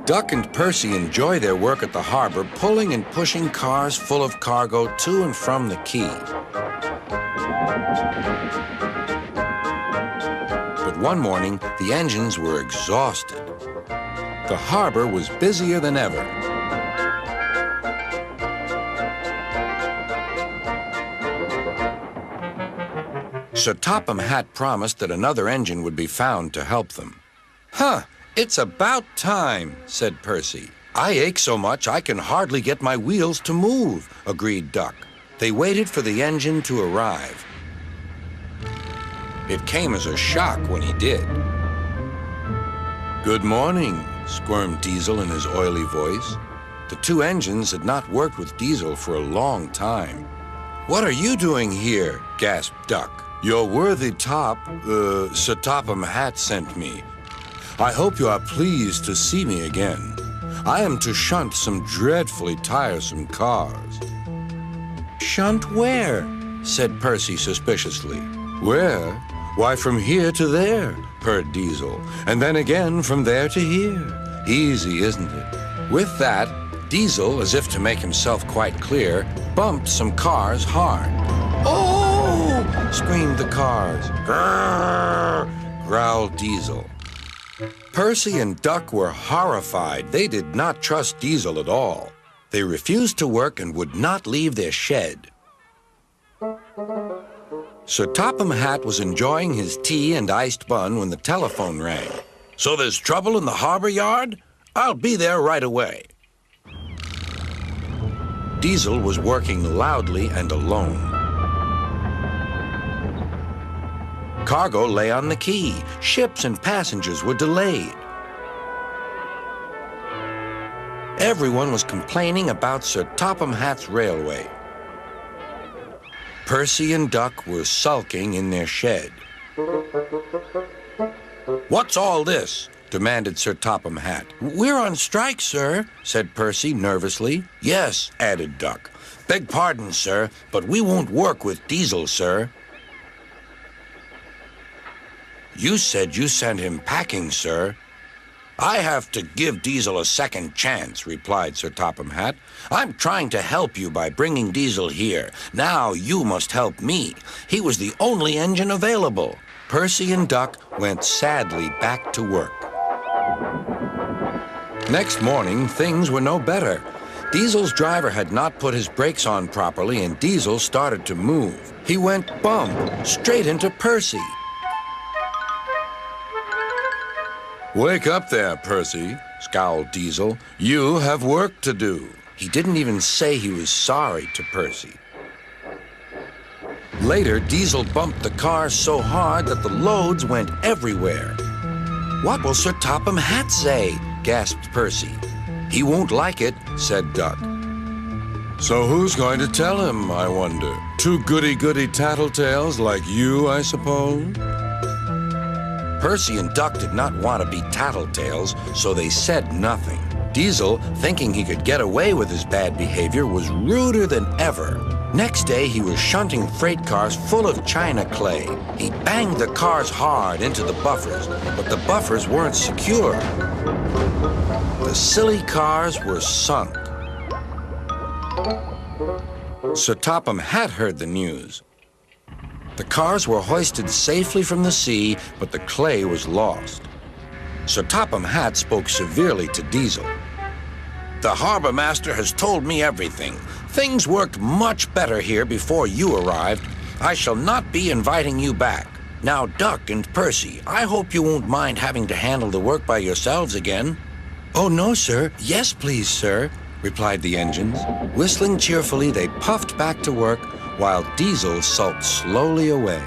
Duck and Percy enjoy their work at the harbor, pulling and pushing cars full of cargo to and from the quay. But one morning, the engines were exhausted. The harbor was busier than ever. Sir Topham Hatt promised that another engine would be found to help them. "Huh, it's about time," said Percy. "I ache so much I can hardly get my wheels to move," agreed Duck. They waited for the engine to arrive. It came as a shock when he did. "Good morning," squirmed Diesel in his oily voice. The two engines had not worked with Diesel for a long time. "What are you doing here?" gasped Duck. "Your worthy Sir Topham Hatt sent me. I hope you are pleased to see me again. I am to shunt some dreadfully tiresome cars." "Shunt where?" said Percy suspiciously. "Where? Why, from here to there," purred Diesel, "and then again from there to here. Easy, isn't it?" With that, Diesel, as if to make himself quite clear, bumped some cars hard. "Oh!" screamed the cars. "Grrr!" growled Diesel. Percy and Duck were horrified. They did not trust Diesel at all. They refused to work and would not leave their shed. Sir Topham Hatt was enjoying his tea and iced bun when the telephone rang. "So there's trouble in the harbor yard? I'll be there right away." Diesel was working loudly and alone. Cargo lay on the quay. Ships and passengers were delayed. Everyone was complaining about Sir Topham Hatt's railway. Percy and Duck were sulking in their shed. "What's all this?" demanded Sir Topham Hatt. "We're on strike, sir," said Percy nervously. "Yes," added Duck. "Beg pardon, sir, but we won't work with Diesel, sir." "You said you sent him packing, sir." "I have to give Diesel a second chance," replied Sir Topham Hatt. "I'm trying to help you by bringing Diesel here. Now you must help me. He was the only engine available." Percy and Duck went sadly back to work. Next morning, things were no better. Diesel's driver had not put his brakes on properly, and Diesel started to move. He went bump straight into Percy. "Wake up there, Percy," scowled Diesel. "You have work to do." He didn't even say he was sorry to Percy. Later, Diesel bumped the cars so hard that the loads went everywhere. "What will Sir Topham Hatt say?" gasped Percy. "He won't like it," said Duck. "So who's going to tell him, I wonder? Two goody-goody tattletales like you, I suppose?" Percy and Duck did not want to be tattletales, so they said nothing. Diesel, thinking he could get away with his bad behavior, was ruder than ever. Next day, he was shunting freight cars full of china clay. He banged the cars hard into the buffers, but the buffers weren't secure. The silly cars were sunk. Sir Topham Hatt heard the news. The cars were hoisted safely from the sea, but the clay was lost. Sir Topham Hatt spoke severely to Diesel. "The harbor master has told me everything. Things worked much better here before you arrived. I shall not be inviting you back. Now, Duck and Percy, I hope you won't mind having to handle the work by yourselves again." "Oh, no, sir. Yes, please, sir," replied the engines. Whistling cheerfully, they puffed back to work, while Diesel sulked slowly away.